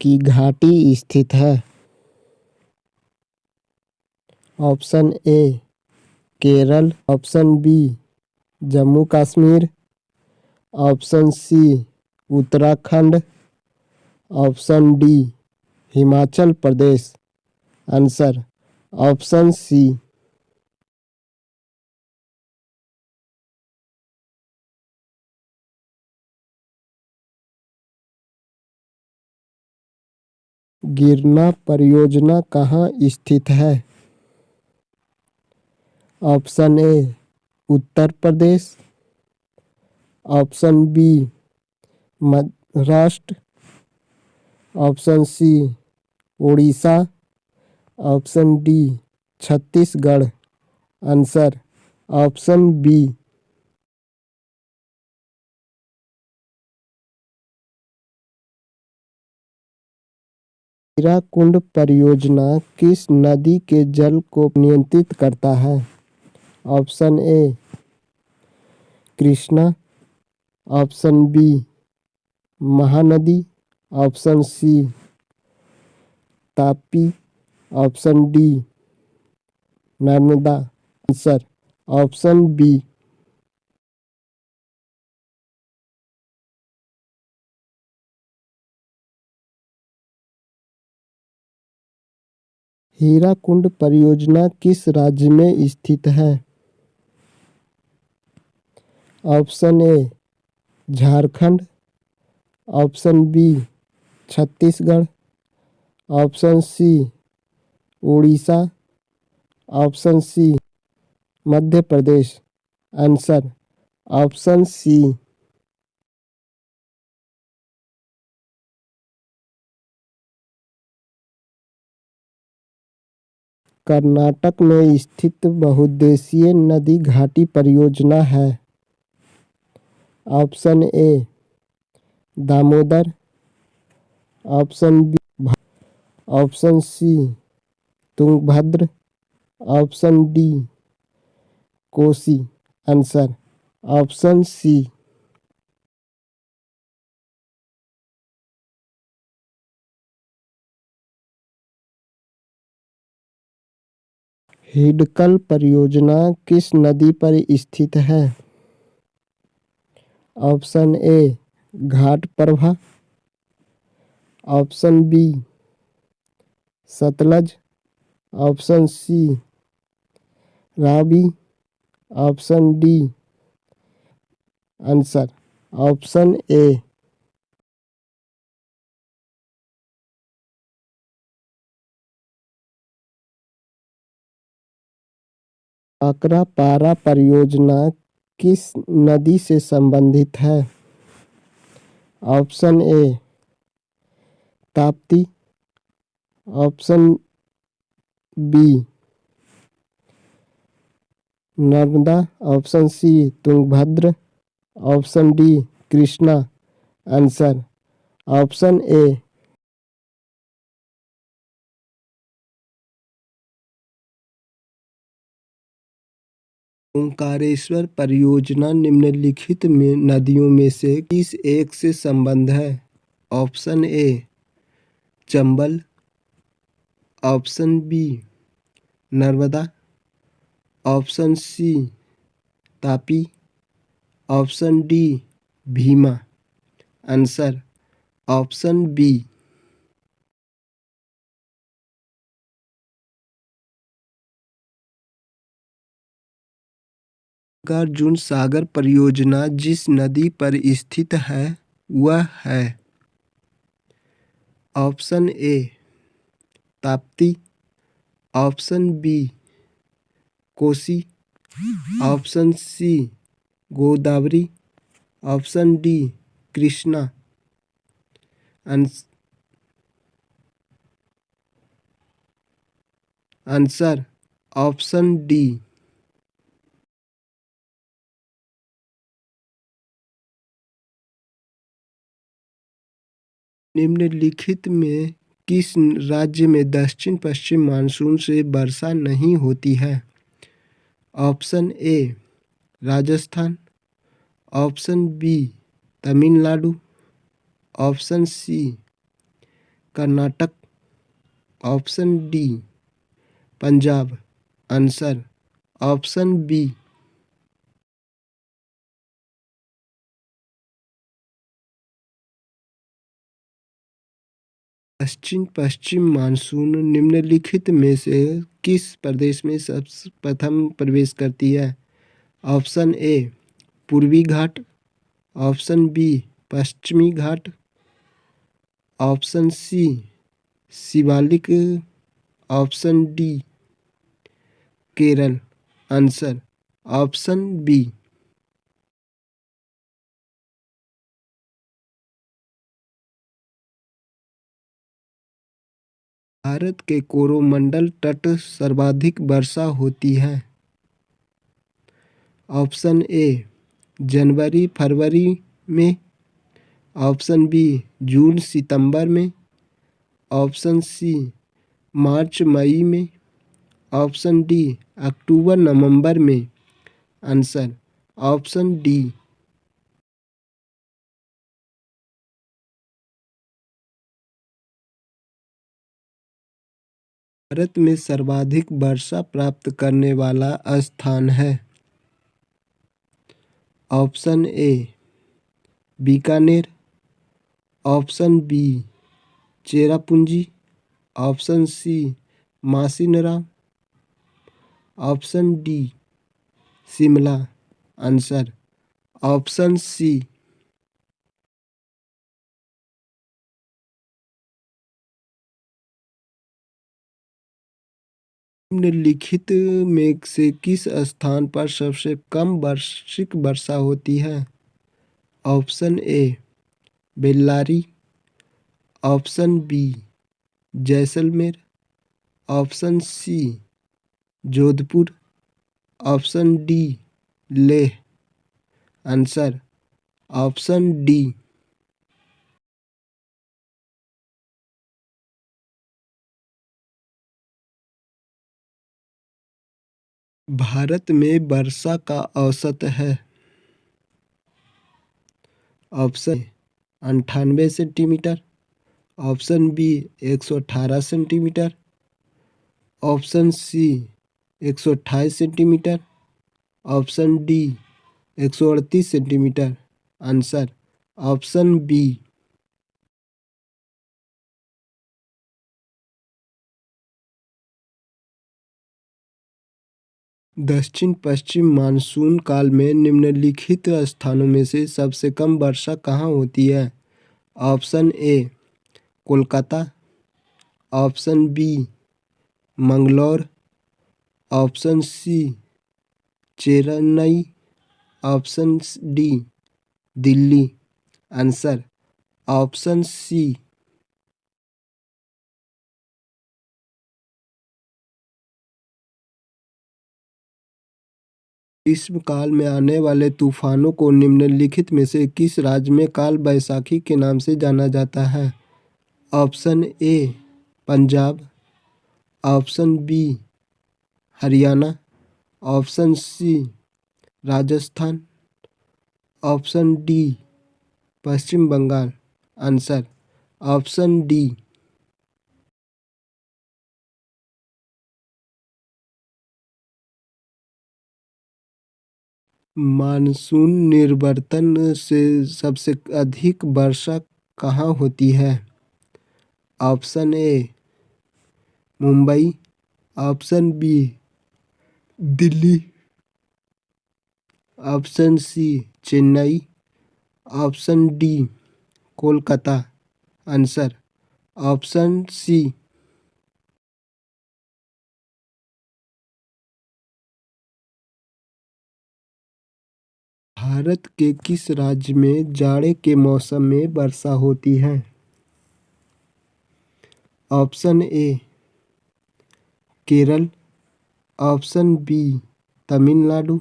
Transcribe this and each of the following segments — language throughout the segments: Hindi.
की घाटी स्थित है? Option A Kerala, option B Jammu Kashmir, option C Uttarakhand, option D Himachal Pradesh. Answer option C. Girna परियोजना कहाँ स्थित है? Option A Uttar Pradesh, option B Maharashtra, option C Orissa, option D Chhattisgarh. Answer option B. Hirakud परियोजना किस नदी के जल को नियंत्रित करता है? Option A Krishna, option B Mahanadi, option C Tapi, option D Narmada. Answer option B. Hirakud परियोजना किस राज्य में स्थित है? Option A Jharkhand, option B Chhattisgarh, option C Orissa, option C Madhya Pradesh. Answer option C. Karnataka में स्थित बहुउद्देशीय नदी घाटी परियोजना है। Option A Damodar, option B option C Tungabhadra, option D Kosi. Answer option C. Hidkal परियोजना किस नदी पर स्थित है? Option A Ghataprabha, option B Sutlej, option C Ravi, option D. Answer option A. Kakrapar परियोजना किस नदी से संबंधित है? Option A Tapti, option B Narmada, option C Tungabhadra, option D Krishna. Answer option A. Omkareshwar परियोजना निम्नलिखित में नदियों में से किस एक से संबंध है? Option A Chambal, option B Narmada, option C Tapi, option D Bhima. Answer option B. Nagarjuna Sagar परियोजना जिस नदी पर स्थित है वह है? Option A Tapti, option B Kosi, option C Godavari, option D Krishna. Answer option D. निम्नलिखित में किस राज्य में दक्षिण पश्चिम मानसून से वर्षा नहीं होती है? Option A Rajasthan, option B Tamil Nadu, option C Karnataka. Option D Punjab. Answer option B दक्षिण पश्चिम मानसून निम्नलिखित में से किस प्रदेश में सर्वप्रथम प्रवेश करती है? ऑप्शन ए पूर्वी घाट। ऑप्शन बी पश्चिमी घाट। Option C Shivalik. Option D Kerala. Answer option B. Bharat के कोरोमंडल तट सर्वाधिक वर्षा होती है? ऑप्शन ए जनवरी फरवरी में। ऑप्शन बी जून सितंबर में। ऑप्शन सी मार्च मई में। ऑप्शन डी अक्टूबर नवंबर में। Answer option D. भारत में सर्वाधिक वर्षा प्राप्त करने वाला स्थान है? Option A Bikaner. Option B Cherrapunji. Option C Mawsynram. Option D Shimla. Answer option C. निम्नलिखित में से किस स्थान पर सबसे कम वार्षिक वर्षा होती है? Option A Bellary. Option B Jaisalmer. Option C Jodhpur. Option D Leh. Answer option D. Bharat में वर्षा का औसत है? Option 98 centimetre. Option B 118 centimetre. Option C 128 centimetre. Option D 138 centimetre. Answer option B. दक्षिण पश्चिम मानसून काल में निम्नलिखित स्थानों में से सबसे कम वर्षा कहाँ होती है? Option A Kolkata. Option B Mangalore. Option C Chennai. Option D Delhi. Answer option C. ग्रीष्मकाल में आने वाले तूफानों को निम्नलिखित में से किस राज्य में काल बैसाखी के नाम से जाना जाता है? Option A Punjab. Option B Haryana. Option C Rajasthan. Option D Paschim Bengal. Answer option D. Monsoon निर्वर्तन से सबसे अधिक वर्षा कहाँ होती है? Option A Mumbai. Option B Delhi. Option C Chennai. Option D Kolkata. Answer option C. Bharat के किस राज्य में जाड़े के मौसम में वर्षा होती है? Option A Kerala. Option B Tamil Nadu.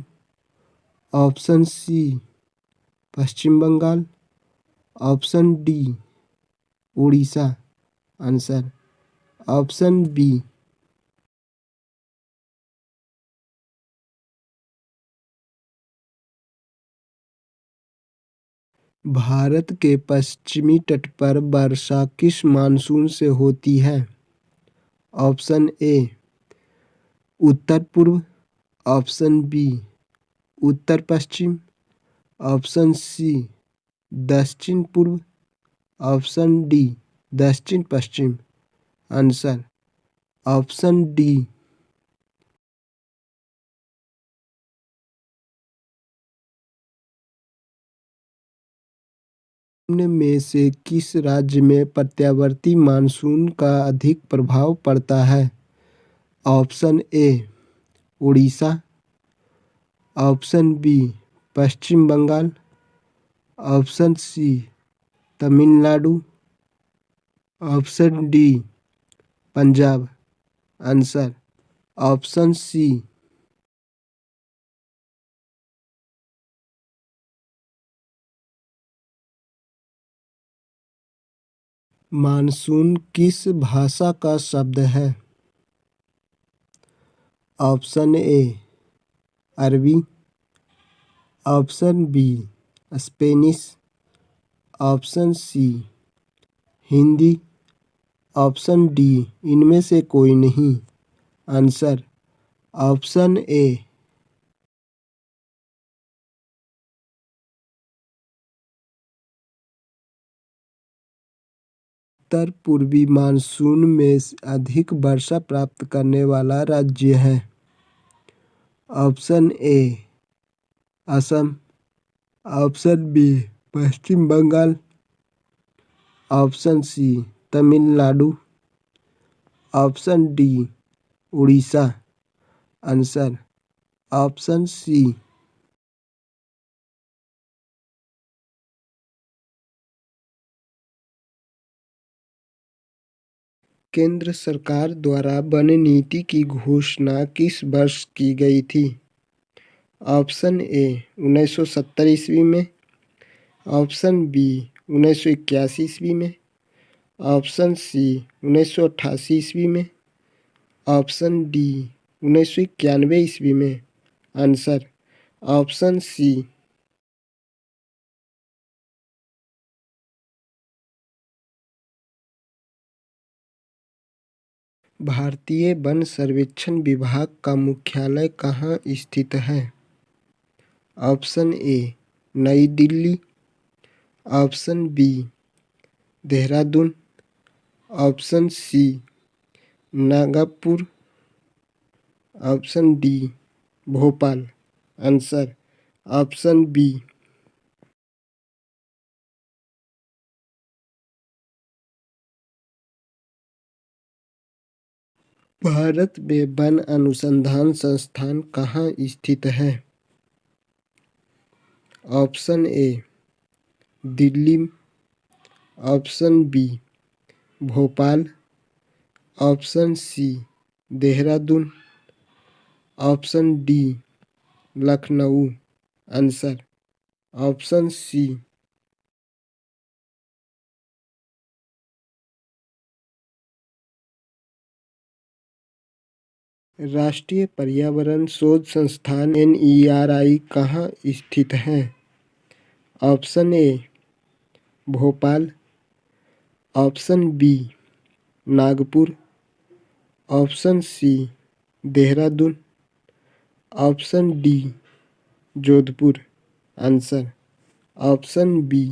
Option C Paschim Bengal. Option D Orissa. Answer option B. Bharat के पश्चिमी तट पर वर्षा किस मानसून से होती है? ऑप्शन ए उत्तर पूर्व, ऑप्शन बी उत्तर पश्चिम, ऑप्शन सी दक्षिण पूर्व, ऑप्शन डी दक्षिण पश्चिम। Answer option D. निम्न में से किस राज्य में प्रत्यावर्ती मानसून का अधिक प्रभाव पड़ता है? Option A Orissa, option B Paschim Bengal, option C Tamil Nadu, option D Punjab. Answer option C. Monsoon किस भाषा का शब्द है? Option A Arabi, option B Spanish, option C Hindi, option D इनमें से कोई नहीं। Answer option A. उत्तर पूर्वी मानसून में अधिक वर्षा प्राप्त करने वाला राज्य है। Option A Assam, option B Paschim Bengal, option C Tamil Nadu, option D Orissa. Answer option C. केंद्र सरकार द्वारा वन नीति की घोषणा किस वर्ष की गई थी? ऑप्शन ए 1970 ईस्वी में, ऑप्शन बी 1981 ईस्वी में, ऑप्शन सी 1988 ईस्वी में, ऑप्शन डी 1991 ईस्वी में। Answer option C. भारतीय वन सर्वेक्षण विभाग का मुख्यालय कहाँ स्थित है? Option A Nai Delhi, option B Dehradun, option C Nagpur, option D Bhopal. Answer option B. Bharat में वन अनुसंधान संस्थान कहाँ स्थित है? Option A Delhi, option B Bhopal, option C Dehradun, option D Lucknow. Answer option C. राष्ट्रीय पर्यावरण शोध संस्थान NERI कहाँ स्थित है? Option A Bhopal, option B Nagpur, option C Dehradun, option D Jodhpur. Answer option B.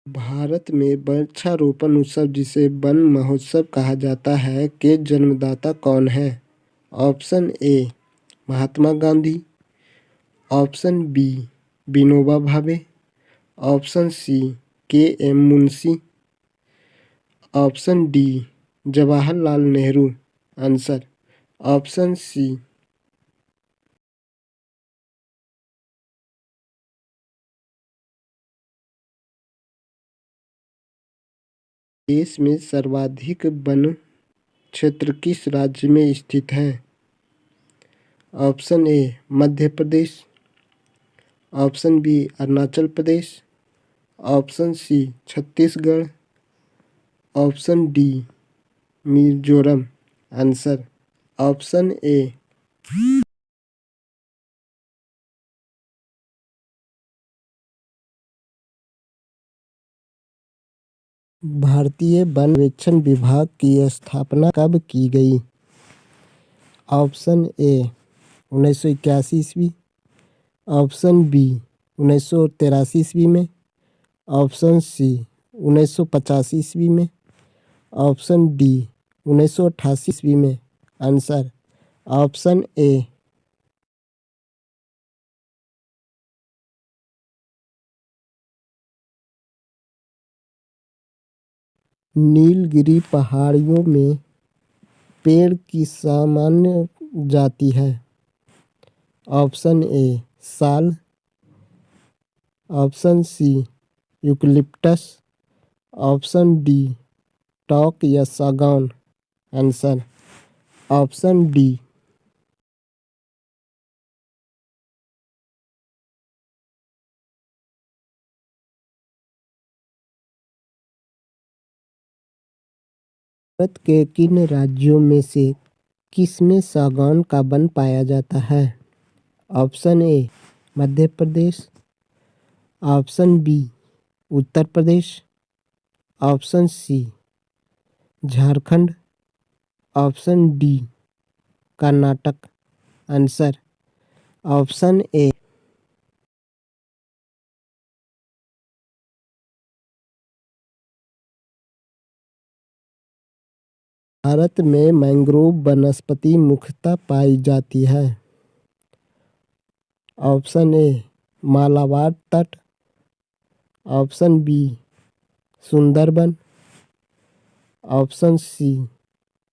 Bharat में वृक्षारोपण उत्सव जिसे वन महोत्सव कहा जाता है के जन्मदाता कौन है? Option A Mahatma Gandhi, option B Vinoba Bhave, option C KM Munshi, option D Jawaharlal Nehru. Answer option C. देश में सर्वाधिक वन क्षेत्र किस राज्य में स्थित है? Option A Madhya Pradesh, option B Arunachal Pradesh, option C Chhattisgarh, option D Mizoram. Answer option A. भारतीय वन सर्वेक्षण विभाग की स्थापना कब की गई? ऑप्शन ए 1981 ईस्वी, ऑप्शन बी 1983 ईस्वी में, ऑप्शन सी 1985 ईस्वी में, ऑप्शन डी 1988 ईस्वी में। आंसर ऑप्शन ए। नीलगिरी पहाड़ियों में पेड़ की सामान्य जाति है? ऑप्शन ए साल, option C eucalyptus, option D teak या सागौन। Answer option D. भारत के किन राज्यों में से किसमें सागौन का वन पाया जाता है? Option A Madhya Pradesh, option B Uttar Pradesh, option C Jharkhand, option D Karnataka. Answer option A. Bharat में मैंग्रोव वनस्पति मुख्यतः पाई जाती है? ऑप्शन ए मालाबार तट, option B Sundarban, option C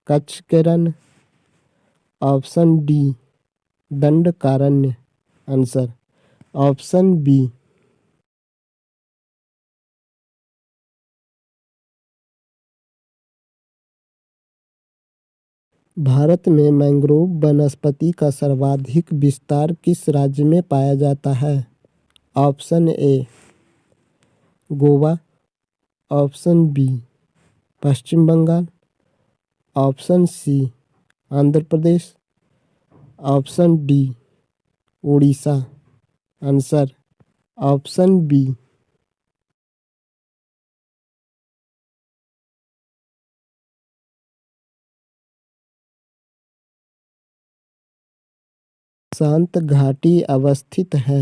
Kachchh के रण, option D Dandakaranya. Answer option B. Bharat में मैंग्रोव वनस्पति का सर्वाधिक विस्तार किस राज्य में पाया जाता है? Option A Goa, option B Paschim Bengal, option C Andhra Pradesh, option D Orissa. Answer option B. शांत घाटी अवस्थित है?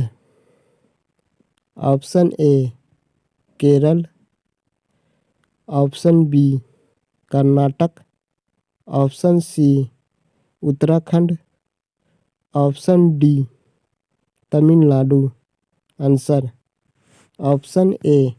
Option A Kerala, option B Karnataka, option C Uttarakhand, option D Tamil Nadu. Answer option A.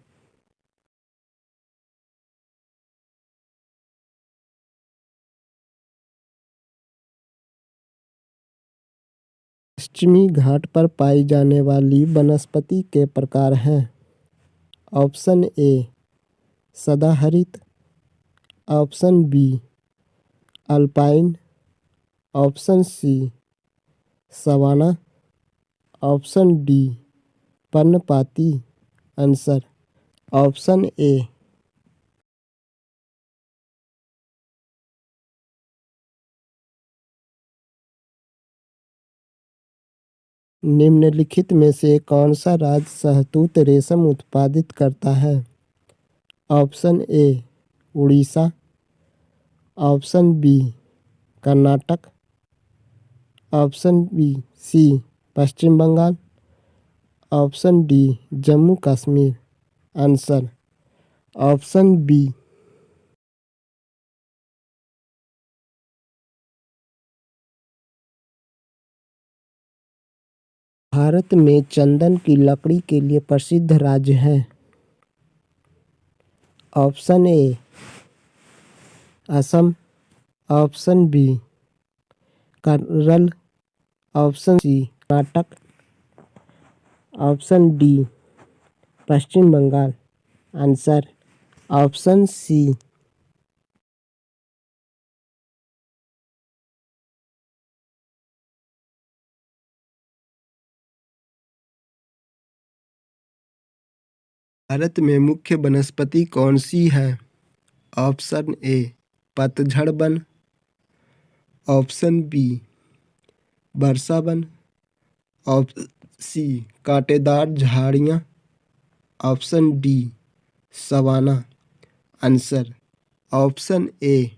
पश्चिमी घाट पर पाई जाने वाली वनस्पति के प्रकार हैं? ऑप्शन ए सदाहरित, option B alpine, option C savanna, option D पर्णपाती। Answer option A. निम्नलिखित में से कौन सा राज्य शहतूत रेशम उत्पादित करता है? Option A Orissa, option B Karnataka, option B C Paschim Bengal, option D Jammu Kashmir. Answer option B. Bharat में चंदन की लकड़ी के लिए प्रसिद्ध राज्य है? Option A Assam, option B Kerala, option C Karnataka, option D Paschim Bengal. Answer option C. Bharat में मुख्य वनस्पति कौन सी है? ऑप्शन ए पतझड़ वन, ऑप्शन बी वर्षा वन, ऑप्शन सी कांटेदार झाड़ियाँ, option D savanna. Answer option ए।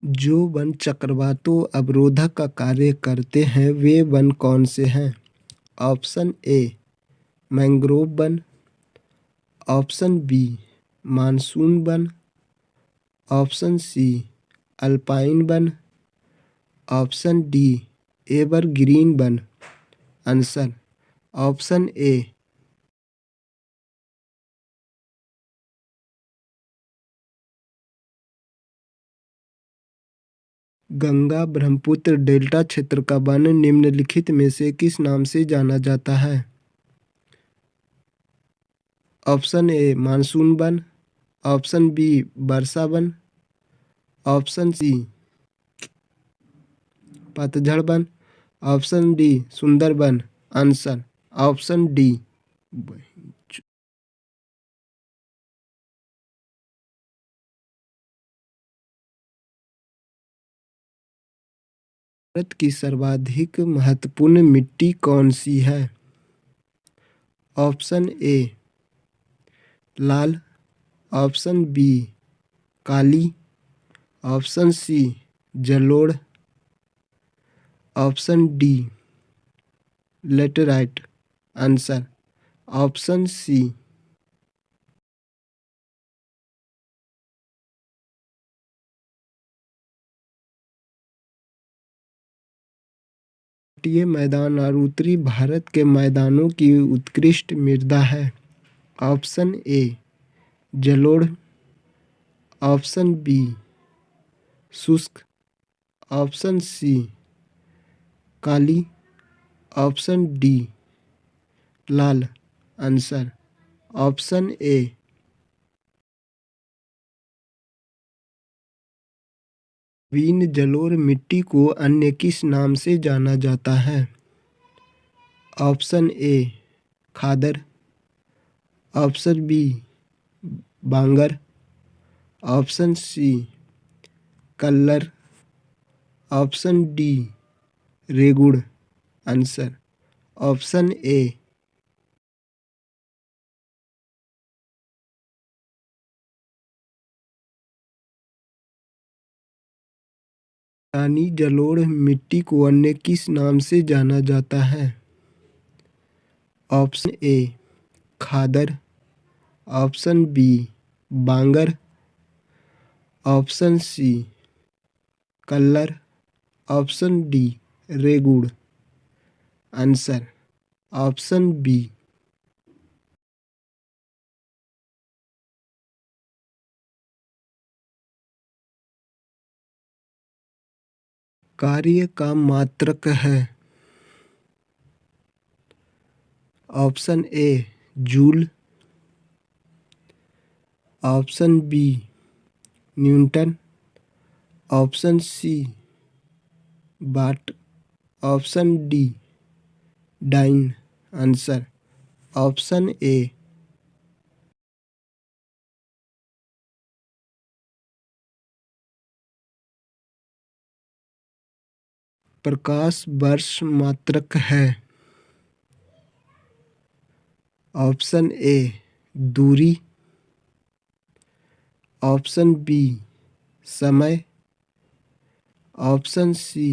जो वन चक्रवातों अवरोधक का कार्य करते हैं वे वन कौन से हैं? ऑप्शन ए मैंग्रोव वन, ऑप्शन बी मानसून वन, ऑप्शन सी अल्पाइन वन, ऑप्शन डी एवरग्रीन वन। Answer option A. Ganga Brahmaputra delta क्षेत्र का वन निम्नलिखित में से किस नाम से जाना जाता है? ऑप्शन ए मानसून वन, ऑप्शन बी वर्षा वन, ऑप्शन सी पतझड़ वन, option D Sundarban. Answer option D. Bharat की सर्वाधिक महत्वपूर्ण मिट्टी कौन सी है? ऑप्शन ए लाल, ऑप्शन बी काली, ऑप्शन सी जलोढ़, option D laterite. Answer option C. तटीय मैदान और उत्तरी भारत के मैदानों की उत्कृष्ट मृदा है। ऑप्शन ए जलोढ़, ऑप्शन बी शुष्क, ऑप्शन सी काली, ऑप्शन डी लाल। Answer option A. नवीन जलोढ़ मिट्टी को अन्य किस नाम से जाना जाता है? ऑप्शन ए खादर, ऑप्शन बी बांगर, ऑप्शन सी कल्लर, ऑप्शन डी रेगुड़। Answer option A. रानी जलोढ़ मिट्टी को अन्य किस नाम से जाना जाता है? ऑप्शन ए खादर, ऑप्शन बी बांगर, ऑप्शन सी कल्लर, ऑप्शन डी रेगुड़। Answer option B. कार्य का मात्रक है। Option A joule, option B newton, option C watt, option D dyne. Answer option A. प्रकाश वर्ष मात्रक है। ऑप्शन ए दूरी, ऑप्शन बी समय, ऑप्शन सी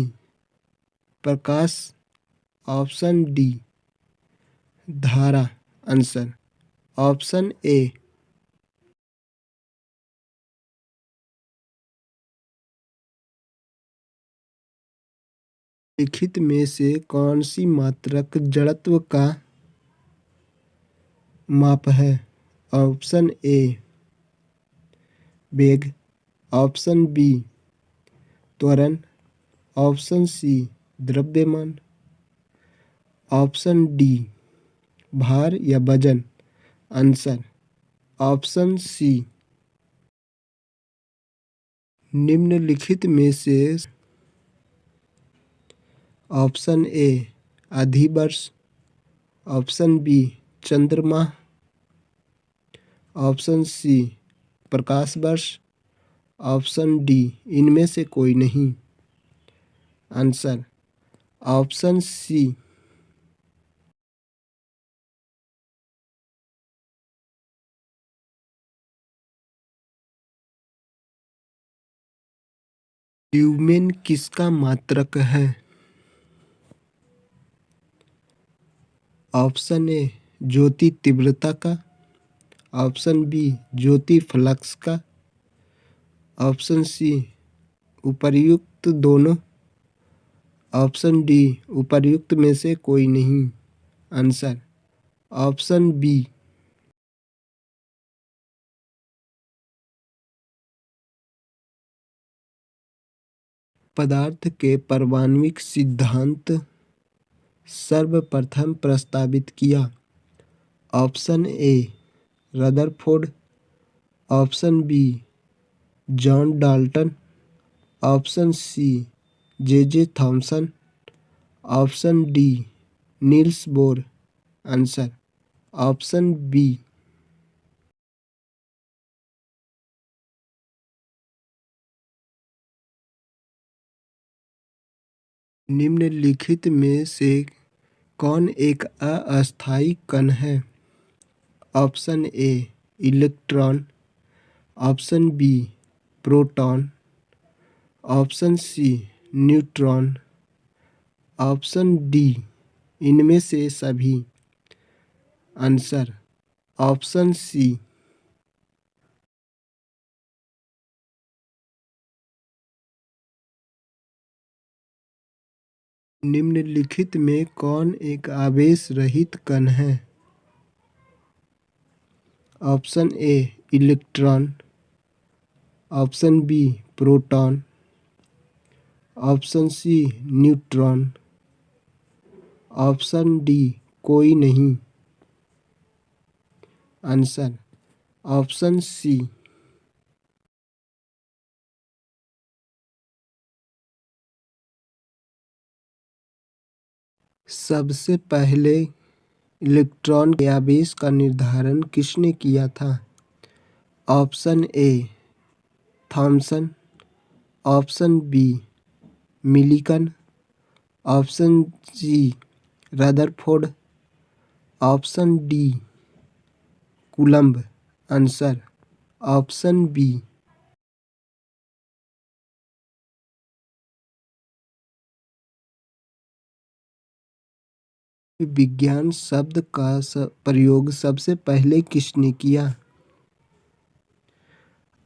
प्रकाश, ऑप्शन डी धारा। Answer option A. लिखित में से कौन सी मात्रक जड़त्व का माप है? ऑप्शन ए वेग, ऑप्शन बी त्वरण, ऑप्शन सी द्रव्यमान, ऑप्शन डी भार या वजन। Answer option C. निम्नलिखित में से ऑप्शन ए अधिवर्ष, ऑप्शन बी चंद्रमा, ऑप्शन सी प्रकाश वर्ष, ऑप्शन डी इनमें से कोई नहीं। आंसर ऑप्शन सी ल्यूमेन किसका मात्रक है? ऑप्शन ए ज्योति तीव्रता का, ऑप्शन बी ज्योति फ्लक्स का, ऑप्शन सी उपर्युक्त दोनों, ऑप्शन डी उपर्युक्त में से कोई नहीं। Answer option B. पदार्थ के परमाण्विक सिद्धांत सर्वप्रथम प्रस्तावित किया? Option A Rutherford, option B John Dalton, option C J Thomson, option D Niels Bohr. Answer option B. निम्नलिखित में से कौन एक अस्थायी कण है? Option A electron, option B proton, option C neutron, option D इनमें से सभी। Answer option C. निम्नलिखित में कौन एक आवेश रहित कण है? Option A electron, option B proton, option C neutron, option D कोई नहीं। Answer option C. सबसे पहले इलेक्ट्रॉन के आवेश का निर्धारण किसने किया था? Option A Thomson, option B Millikan, option C Rutherford, option D Coulomb. Answer option B. विज्ञान शब्द का प्रयोग सबसे पहले किसने किया?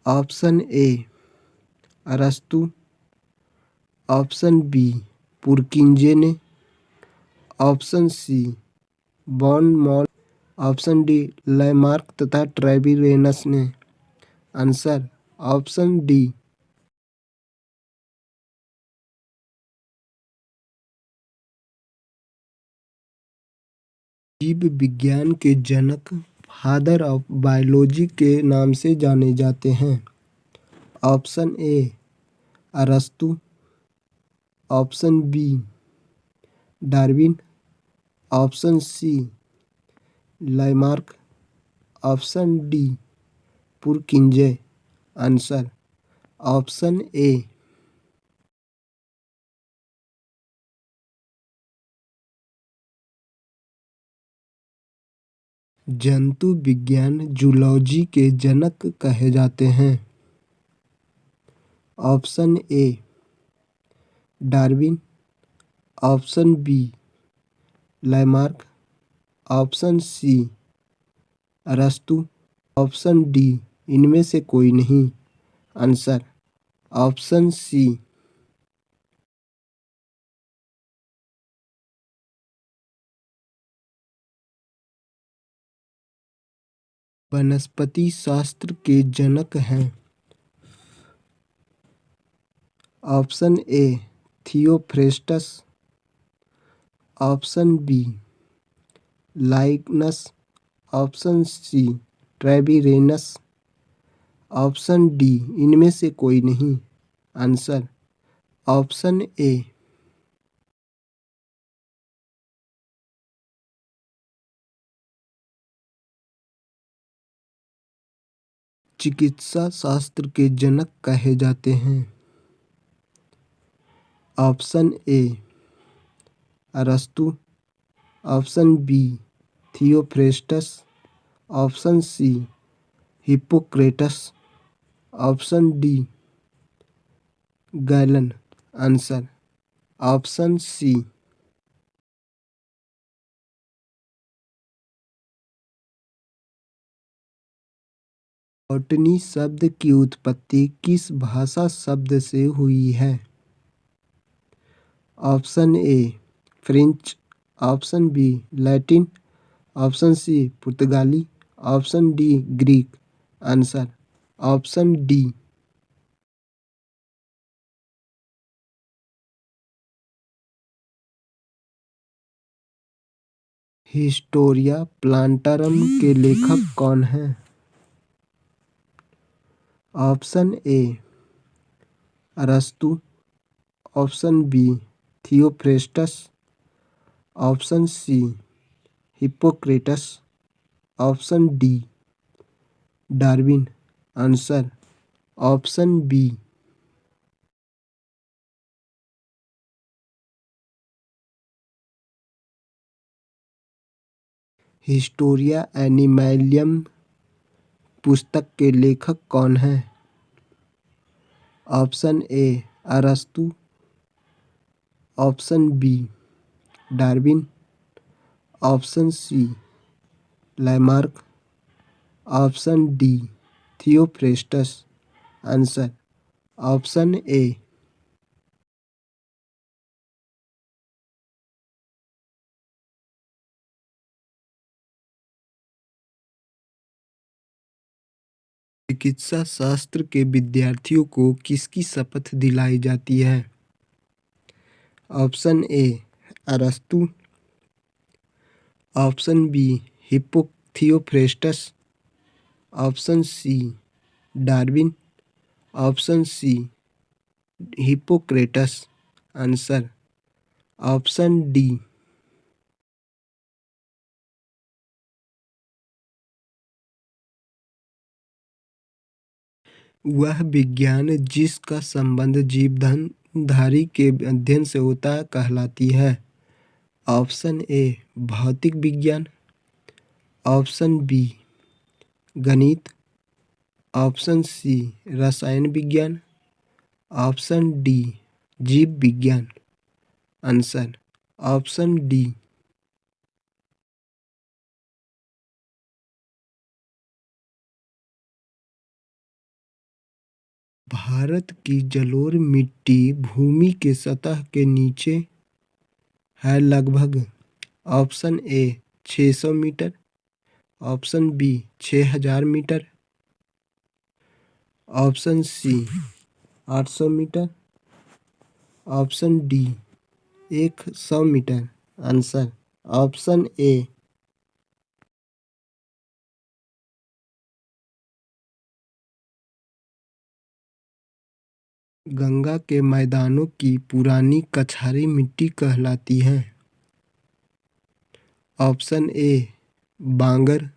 ऑप्शन ए अरस्तु, ऑप्शन बी पुरकिंजे ने, option C von Mohl, option D Lamarck तथा ट्रेविरेनस ने। Answer option D. जीव विज्ञान के जनक फादर ऑफ बायोलॉजी के नाम से जाने जाते हैं? ऑप्शन ए अरस्तु, option B Darwin, option C Lamarck, option D Purkinje. Answer option A. जंतु विज्ञान जूलॉजी के जनक कहे जाते हैं? Option A Darwin, option B Lamarck, option C अरस्तु, ऑप्शन डी इनमें से कोई नहीं। Answer option C. वनस्पति शास्त्र के जनक हैं? Option A Theophrastus, option B Linnaeus, option C Treviranus, option D इनमें से कोई नहीं। Answer option A. चिकित्सा शास्त्र के जनक कहे जाते हैं? ऑप्शन ए अरस्तु, option B Theophrastus, option C Hippocrates, option D Galen. Answer option C. Botany शब्द की उत्पत्ति किस भाषा शब्द से हुई है? Option A French, option B Latin, option C पुर्तगाली, option D Greek. Answer option D. Historia Plantarum के लेखक कौन हैं? ऑप्शन ए अरस्तु, option B Theophrastus, option C Hippocrates, option D Darwin. Answer option B. Historia Animalium पुस्तक के लेखक कौन हैं? ऑप्शन ए अरस्तु, option B Darwin, option C Lamarck, option D Theophrastus. Answer option A. चिकित्सा शास्त्र के विद्यार्थियों को किसकी शपथ दिलाई जाती है? ऑप्शन ए अरस्तु, option B Hippo Theophrastus, option C Darwin, option C Hippocrates. Answer option D. वह विज्ञान जिसका संबंध जीवधन धारी के अध्ययन से होता है कहलाती है? ऑप्शन ए भौतिक विज्ञान, ऑप्शन बी गणित, ऑप्शन सी रसायन विज्ञान, ऑप्शन डी जीव विज्ञान। Answer option D. भारत की जलोढ़ मिट्टी भूमि के सतह के नीचे है लगभग। Option A 600 metre, option B 6000 metre, option C 800 metre, option D 100 metre. Answer option A. Ganga के मैदानों की पुरानी कछारी मिट्टी कहलाती है? ऑप्शन ए बांगर,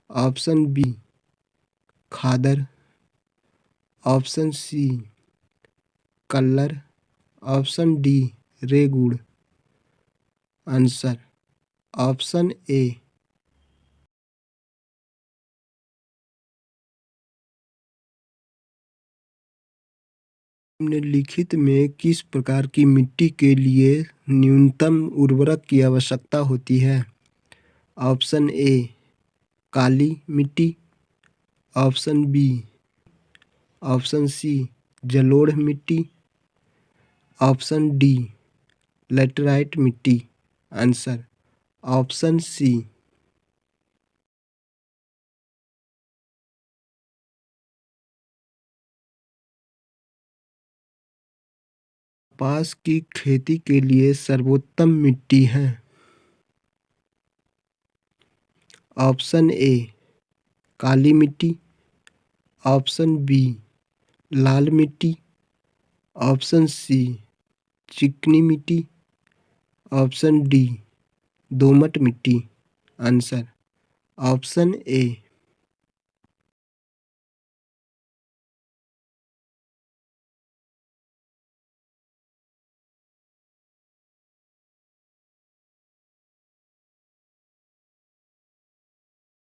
ऑप्शन बी खादर, ऑप्शन सी कल्लर, ऑप्शन डी रेगुड़। Answer option A. निम्नलिखित में किस प्रकार की मिट्टी के लिए न्यूनतम उर्वरक की आवश्यकता होती है? ऑप्शन ए काली मिट्टी, ऑप्शन बी ऑप्शन सी जलोढ़ मिट्टी, ऑप्शन डी लैटेराइट मिट्टी। Answer option C. कपास की खेती के लिए सर्वोत्तम मिट्टी है? ऑप्शन ए काली मिट्टी, ऑप्शन बी लाल मिट्टी, ऑप्शन सी चिकनी मिट्टी, ऑप्शन डी दोमट मिट्टी। आंसर ऑप्शन ए।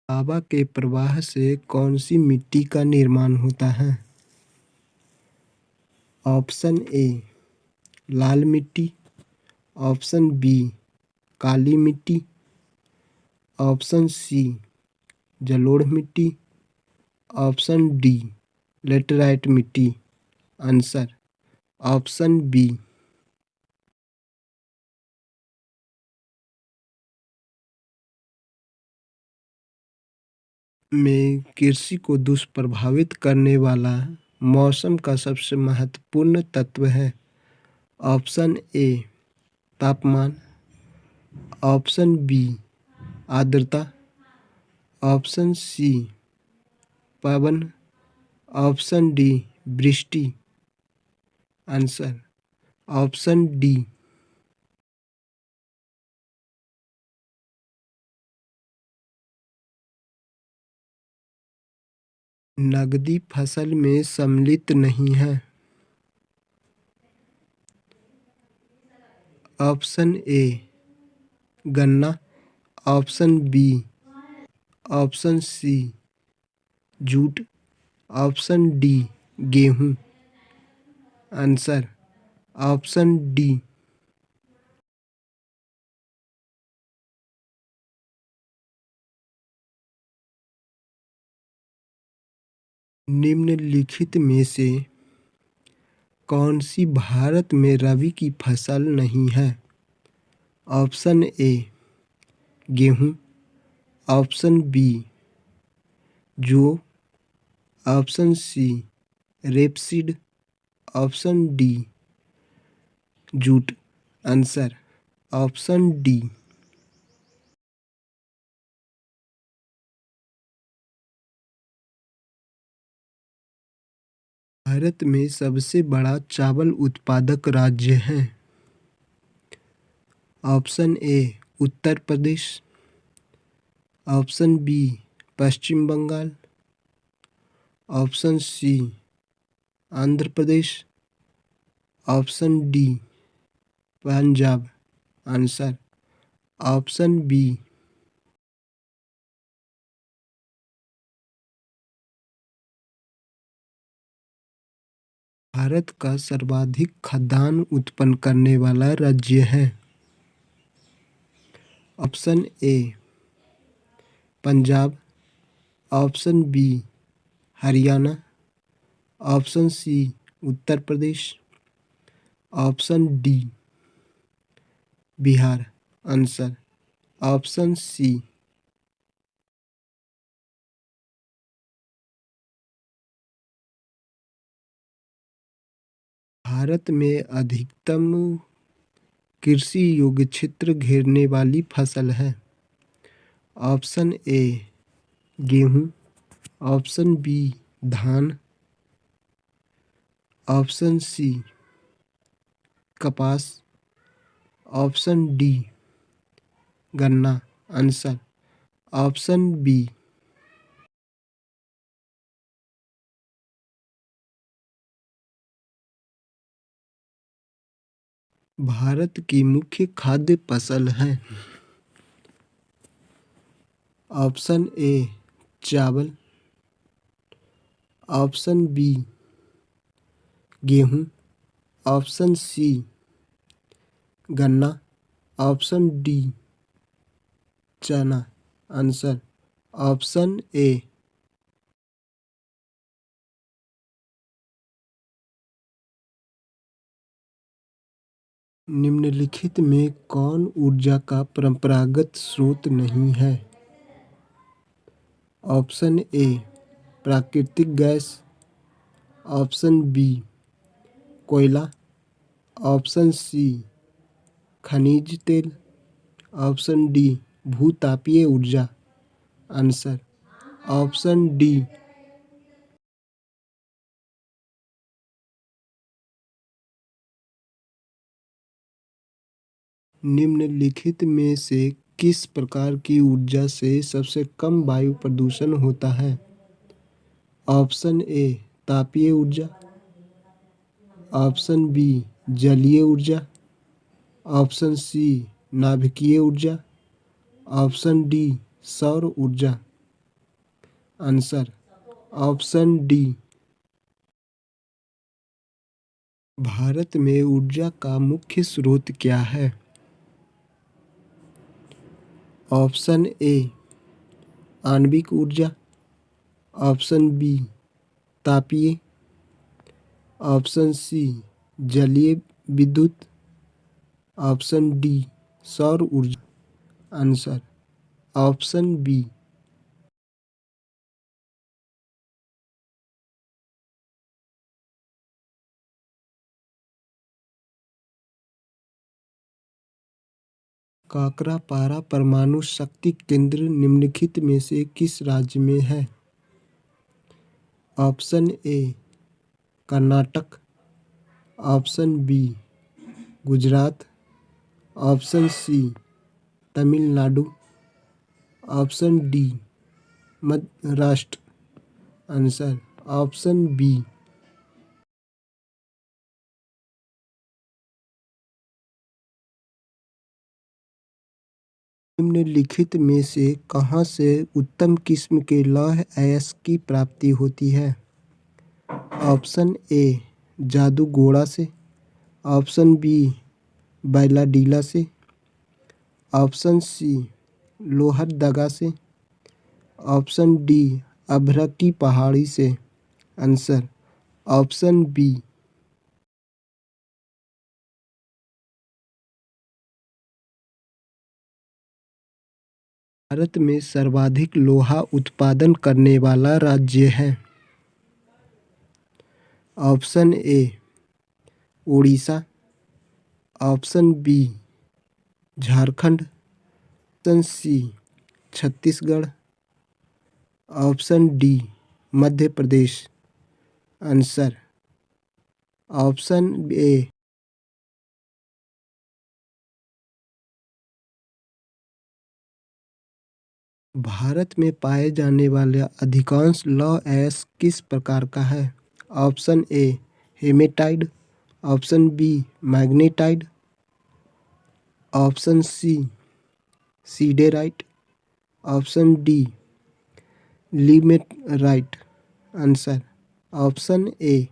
लावा के प्रवाह से कौन सी मिट्टी का निर्माण होता है? ऑप्शन ए लाल मिट्टी, ऑप्शन बी काली मिट्टी, ऑप्शन सी जलोढ़ मिट्टी, ऑप्शन डी लेटराइट मिट्टी। Answer option B. में कृषि को दुष्प्रभावित करने वाला मौसम का सबसे महत्वपूर्ण तत्व है। ऑप्शन ए तापमान, ऑप्शन बी आर्द्रता, ऑप्शन सी पवन, ऑप्शन डी वृष्टि। Answer option D. नकदी फसल में सम्मिलित नहीं है। ऑप्शन ए गन्ना, option B, option C jute, option D गेहूं। Answer option D. निम्नलिखित में से कौन सी भारत में रबी की फसल नहीं है? ऑप्शन ए गेहूं, ऑप्शन बी जौ, option C rapeseed, option D jute. Answer option D. Bharat में सबसे बड़ा चावल उत्पादक राज्य है। Option A Uttar Pradesh, option B Paschim Bengal, option C Andhra Pradesh, option D Punjab. Answer option B. Bharat का सर्वाधिक खाद्यान्न उत्पन्न करने वाला राज्य है। Option A Punjab, option B Haryana, option C Uttar Pradesh, option D Bihar. Answer option C. Bharat में अधिकतम कृषि योग्य क्षेत्र घेरने वाली फसल है। ऑप्शन ए गेहूं, ऑप्शन बी धान, ऑप्शन सी कपास, ऑप्शन डी गन्ना। Answer option B. भारत की मुख्य खाद्य फसल है। ऑप्शन ए चावल, ऑप्शन बी गेहूं, ऑप्शन सी गन्ना, ऑप्शन डी चना। Answer option A. निम्नलिखित में कौन ऊर्जा का परंपरागत स्रोत नहीं है? ऑप्शन ए प्राकृतिक गैस, ऑप्शन बी कोयला, ऑप्शन सी खनिज तेल, ऑप्शन डी भूतापीय ऊर्जा। Answer option D. निम्नलिखित में से किस प्रकार की ऊर्जा से सबसे कम वायु प्रदूषण होता है? ऑप्शन ए तापीय ऊर्जा, ऑप्शन बी जलीय ऊर्जा, ऑप्शन सी नाभिकीय ऊर्जा, ऑप्शन डी सौर ऊर्जा। Answer option D. भारत में ऊर्जा का मुख्य स्रोत क्या है? ऑप्शन ए आणविक ऊर्जा, ऑप्शन बी तापीय, ऑप्शन सी जलीय विद्युत, ऑप्शन डी सौर ऊर्जा। Answer option B. काकरापारा परमाणु शक्ति केंद्र निम्नलिखित में से किस राज्य में है? Option A Karnataka, option B Gujarat, option C Tamil Nadu, option D Maharashtra. Answer option B. निम्नलिखित में से कहाँ से उत्तम किस्म के लौह अयस्क की प्राप्ति होती है? ऑप्शन ए जादूगोड़ा से, ऑप्शन बी बैलाडीला से, ऑप्शन सी लोहरदगा से, ऑप्शन डी अभ्र की पहाड़ी से। Answer option B. भारत में सर्वाधिक लोहा उत्पादन करने वाला राज्य है? Option A Orissa, option B Jharkhand, option C Chhattisgarh, option D Madhya Pradesh. Answer option A. Bharat में पाए जाने वाले अधिकांश लौह अयस्क किस प्रकार का है? Option A hematite, option B magnetite, option C siderite, option D लिमेराइट। Answer option A.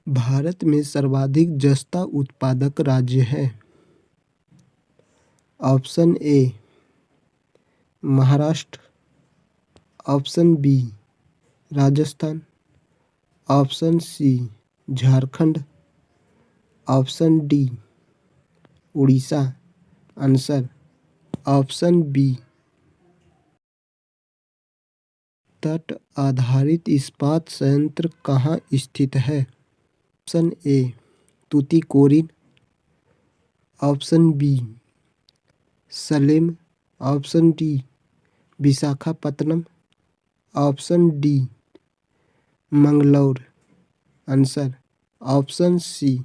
भारत में सर्वाधिक जस्ता उत्पादक राज्य है? Option A Maharashtra, option B Rajasthan, option C Jharkhand, option D Orissa. Answer option B. तट आधारित इस्पात संयंत्र कहाँ स्थित है? Option A Tuticorin, option B Salem, option D Visakhapatnam, option D Mangalore. Answer option C.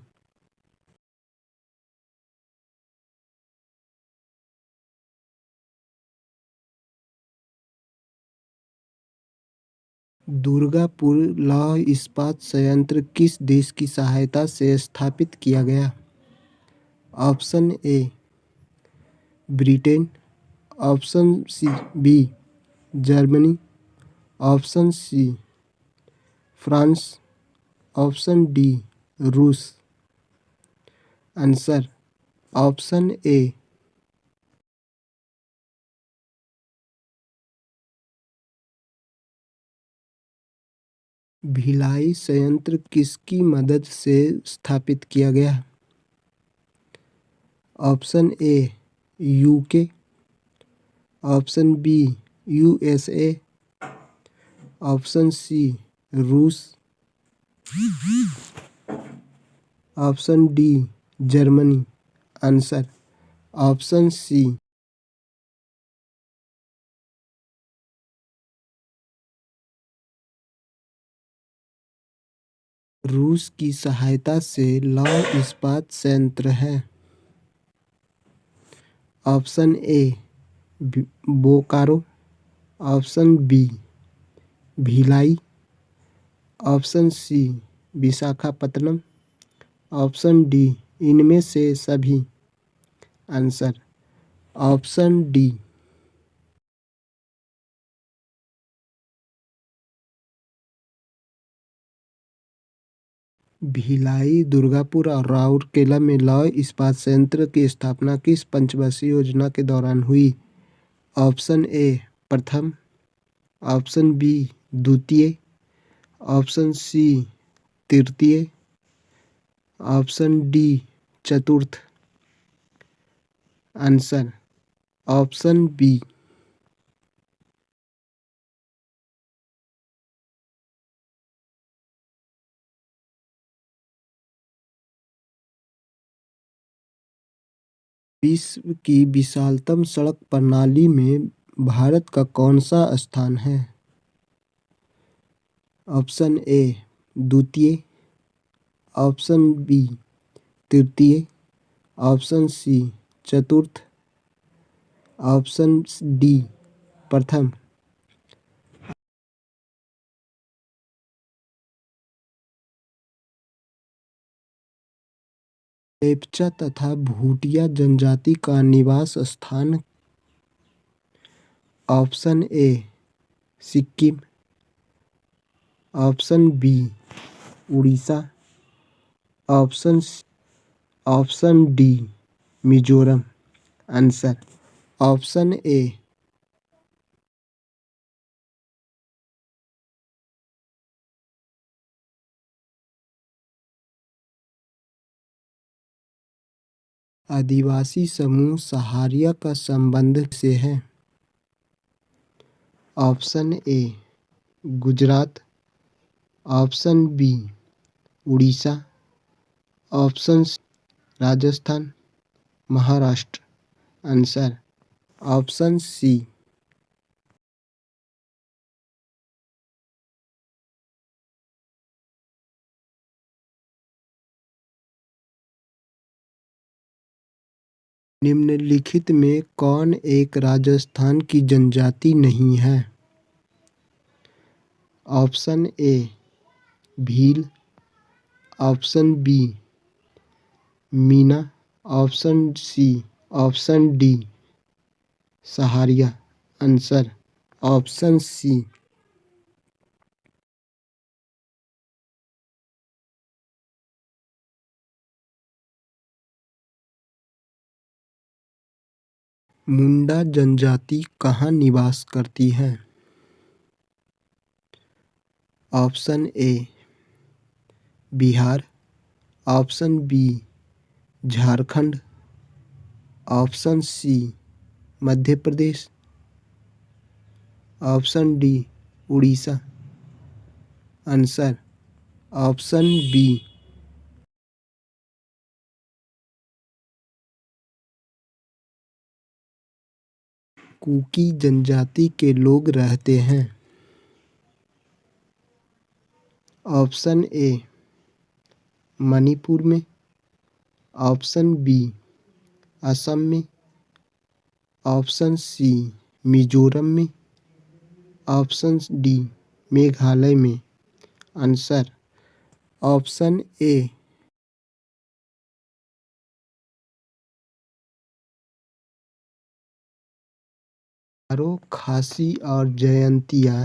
Durgapur लौह इस्पात संयंत्र किस देश की सहायता से स्थापित किया गया? Option A Britain, option C B Germany, option C France, option D रूस। Answer option A. भिलाई संयंत्र किसकी मदद से स्थापित किया गया? Option A UK, option B USA, option C रूस, option D Germany. Answer option C. रूस की सहायता से लौह इस्पात संयंत्र है? Option A Bokaro, option B Bhilai, option C Visakhapatnam. Option D इनमें से सभी। Answer option D. Bhilai, Durgapur और राउरकेला में लौह इस्पात संयंत्र की स्थापना किस पंचवर्षीय योजना के दौरान हुई? ऑप्शन ए प्रथम। ऑप्शन बी द्वितीय। ऑप्शन सी तृतीय। ऑप्शन डी चतुर्थ। Answer option B. विश्व की विशालतम सड़क प्रणाली में भारत का कौन सा स्थान है? ऑप्शन ए द्वितीय। ऑप्शन बी तृतीय। ऑप्शन सी चतुर्थ। ऑप्शन डी प्रथम। लेप्चा तथा भूटिया जनजाति का निवास स्थान। Option A Sikkim. Option B Orissa. Option D Mizoram. Answer option A. आदिवासी समूह सहारिया का संबंध से है? Option A Gujarat. Option B Orissa. Option C Rajasthan, Maharashtra. Answer option C. निम्नलिखित में कौन एक राजस्थान की जनजाति नहीं है? Option A Bhil. Option B Meena. Option C option D Sahariya. Answer option C. Munda जनजाति कहाँ निवास करती है? Option A Bihar. Option B Jharkhand. Option C Madhya Pradesh. Option D Orissa. Answer option B. Kuki जनजाति के लोग रहते हैं? ऑप्शन ए मणिपुर में। ऑप्शन बी असम में। ऑप्शन सी मिजोरम में। ऑप्शन डी मेघालय में। आंसर ऑप्शन ए। गारो, खासी और जयंतिया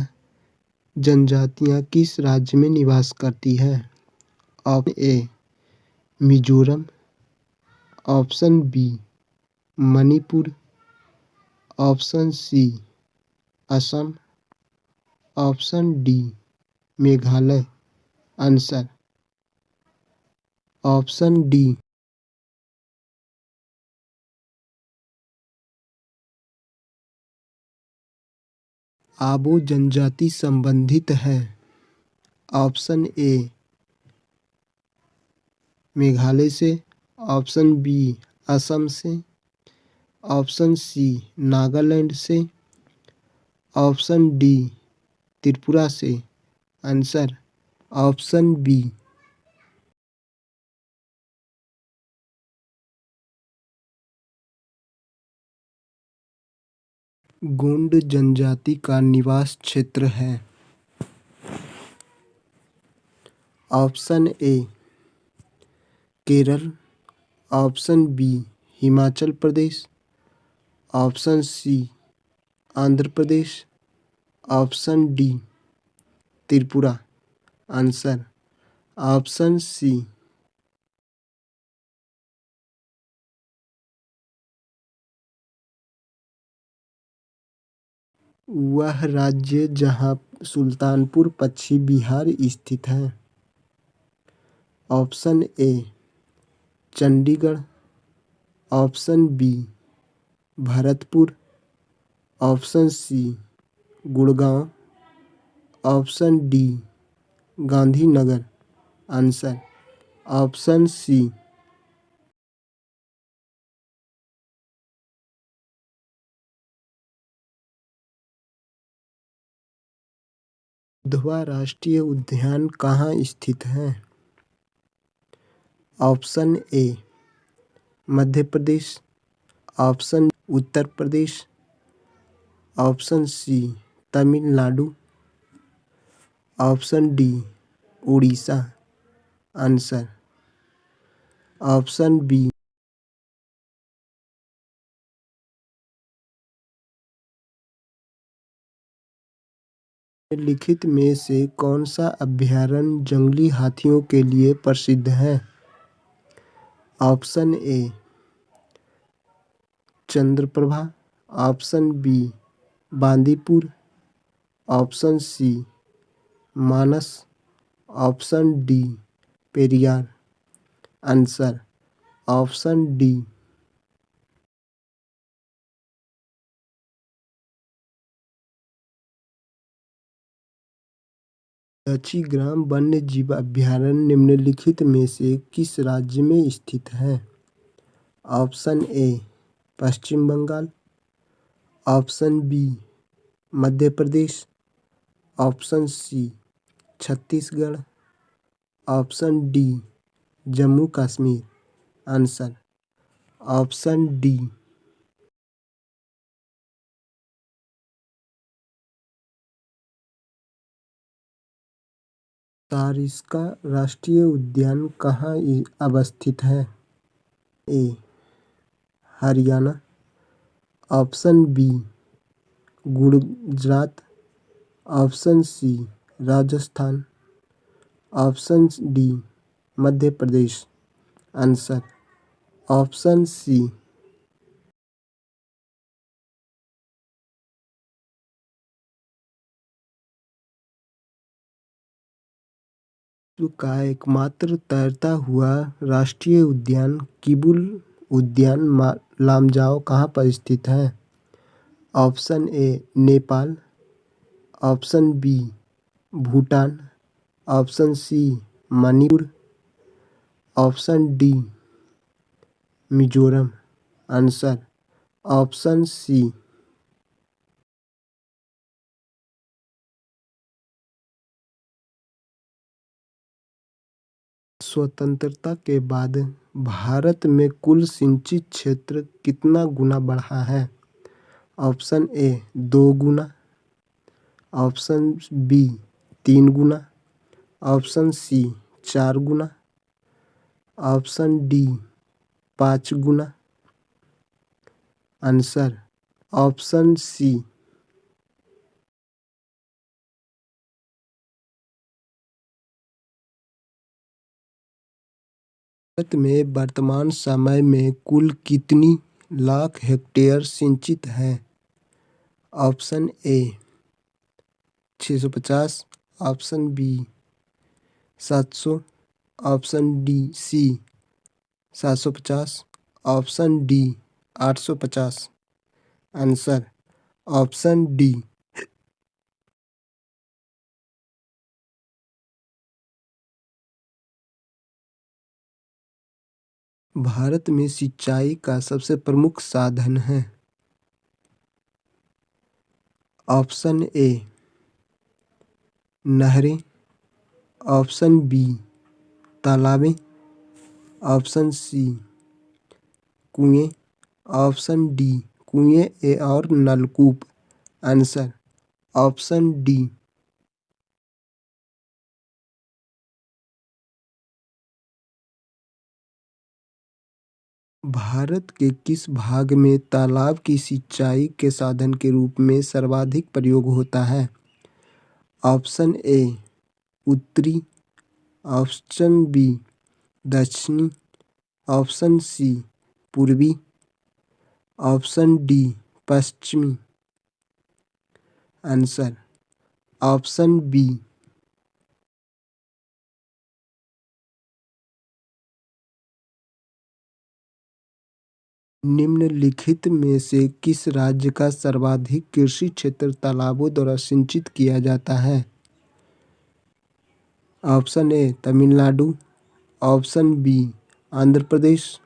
जनजातियां किस राज्य में निवास करती है? Option A Mizoram. Option B Manipur. Option C Assam. Option D Meghalaya. Answer option D. आबो जनजाति संबंधित है? ऑप्शन ए मेघालय से। ऑप्शन बी असम से। ऑप्शन सी नागालैंड से। ऑप्शन डी त्रिपुरा से। Answer option B. गोंड जनजाति का निवास क्षेत्र है? Option A Kerala, option B Himachal Pradesh, option C Andhra Pradesh, option D Tripura. Answer option C. वह राज्य जहां सुल्तानपुर पश्चिम बिहार स्थित है। Option A Chandigarh, option B Bharatpur, option C Gurgaon, option D Gandhinagar. Answer option C. Dudhwa राष्ट्रीय उद्यान कहाँ स्थित है? Option A Madhya Pradesh, option Uttar Pradesh, option C Tamil Nadu, option D Orissa. Answer option B. निम्नलिखित में से कौन सा अभयारण्य जंगली हाथियों के लिए प्रसिद्ध है? Option A Chandraprabha, option B Bandipur, option C Manas, option D Periyar. Answer option D. दक्षी ग्राम वन्य जीव अभयारण्य निम्नलिखित में से किस राज्य में स्थित है? Option A Paschim Bengal, option B Madhya Pradesh, option C Chhattisgarh, option D Jammu Kashmir. Answer option D. Sariska राष्ट्रीय उद्यान कहाँ अवस्थित है? A Haryana, option B Gujarat, option C Rajasthan, option D Madhya Pradesh. Answer option C. विश्व का एकमात्र तैरता हुआ राष्ट्रीय उद्यान किबुल उद्यान लामजाओ कहाँ पर स्थित है? Option A Nepal, option B Bhutan, option C Manipur, option D Mizoram. Answer option C. स्वतंत्रता के बाद भारत में कुल सिंचित क्षेत्र कितना गुना बढ़ा है? ऑप्शन ए 2 गुना, ऑप्शन बी 3 गुना, ऑप्शन सी 4 गुना, ऑप्शन डी 5 गुना। Answer option C. भारत में वर्तमान समय में कुल कितनी लाख हेक्टेयर सिंचित है? Option A 650, option B 700, option D C 750, option D 850। Answer option D. Bharat में सिंचाई का सबसे प्रमुख साधन है? ऑप्शन ए नहरें, ऑप्शन बी तालाबें, ऑप्शन सी कुएं, ऑप्शन डी कुएं और नलकूप। Answer option D. भारत के किस भाग में तालाब की सिंचाई के साधन के रूप में सर्वाधिक प्रयोग होता है? ऑप्शन ए उत्तरी, ऑप्शन बी दक्षिणी, ऑप्शन सी पूर्वी, ऑप्शन डी पश्चिमी। Answer option B. निम्नलिखित में से किस राज्य का सर्वाधिक कृषि क्षेत्र तालाबों द्वारा सिंचित किया जाता है? Option A Tamil Nadu, option B Andhra Pradesh,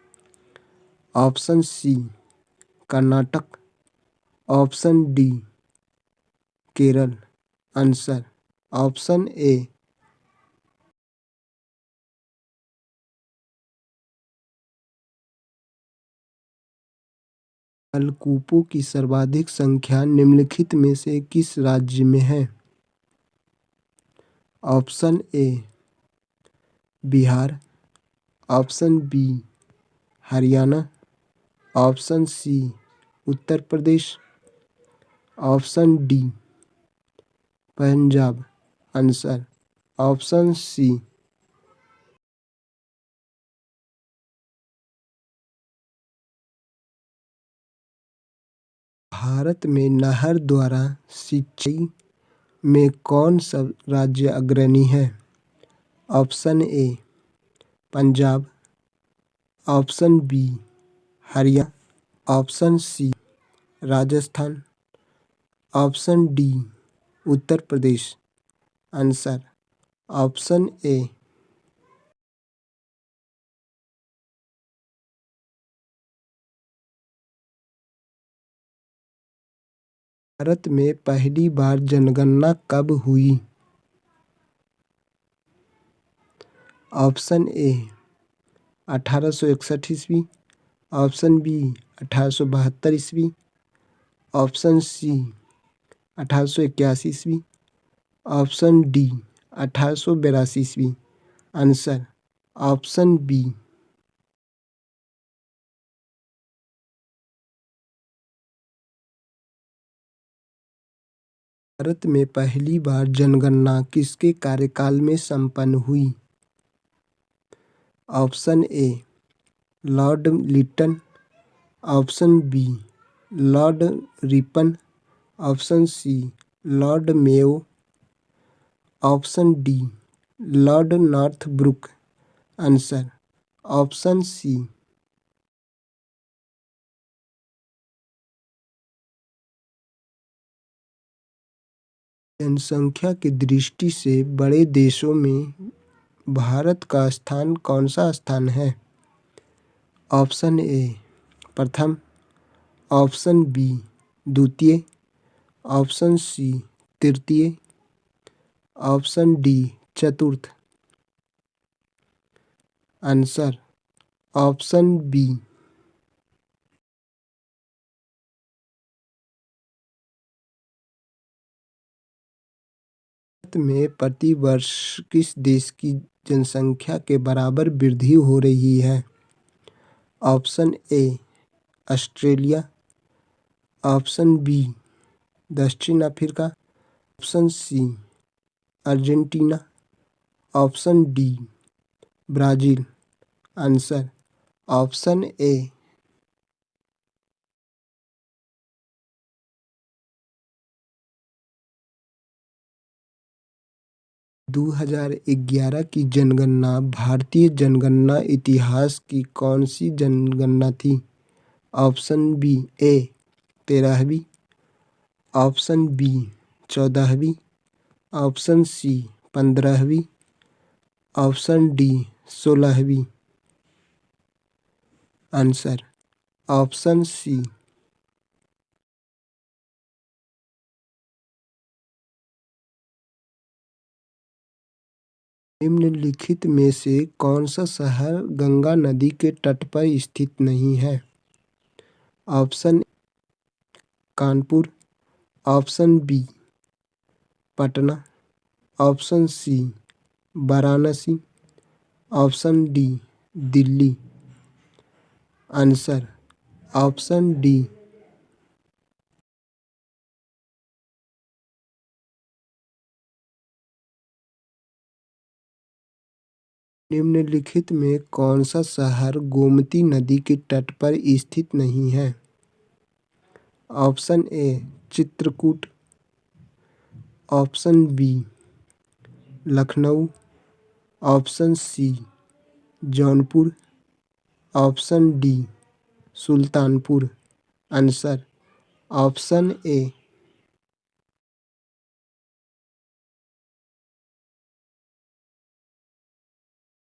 option C Karnataka, option D Kerala. Answer option A. नलकूपों की सर्वाधिक संख्या निम्नलिखित में से किस राज्य में है? Option A Bihar, option B Haryana, option C Uttar Pradesh, option D Punjab. Answer option C. Bharat में नहर द्वारा सिंचाई में कौन सा राज्य अग्रणी है? Option A Punjab, option B Haryana, option C Rajasthan, option D Uttar Pradesh. Answer option A. Bharat में पहली बार जनगणना कब हुई? ऑप्शन ए 1861 ईस्वी, ऑप्शन बी 1872 ईस्वी, ऑप्शन सी 1881 ईस्वी, ऑप्शन डी 1882 ईस्वी। Answer option B. भारत में पहली बार जनगणना किसके कार्यकाल में संपन्न हुई? Option A lord Lytton, option B lord Ripon, option C lord Mayo, option D lord Northbrook. Answer option C. जनसंख्या की दृष्टि से बड़े देशों में भारत का स्थान कौन सा स्थान है? ऑप्शन ए प्रथम, ऑप्शन बी द्वितीय, ऑप्शन सी तृतीय, ऑप्शन डी चतुर्थ। Answer option B. भारत में प्रति वर्ष किस देश की जनसंख्या के बराबर वृद्धि हो रही है? Option A Australia, option B दक्षिण Africa, option C Argentina, option D Brazil. Answer option A. 2011 की जनगणना भारतीय जनगणना इतिहास की कौन सी जनगणना थी? ऑप्शन बी ए 13वीं, ऑप्शन बी 14वीं, ऑप्शन सी 15वीं, ऑप्शन डी 16वीं। Answer option C. निम्नलिखित में से कौन सा शहर गंगा नदी के तट पर स्थित नहीं है? Option Kanpur, option B Patna, option C Varanasi, option D Delhi. Answer option D. निम्नलिखित में कौन सा शहर गोमती नदी के तट पर स्थित नहीं है? Option A Chitrakoot, option B Lucknow, option C Jaunpur, option D Sultanpur. Answer option A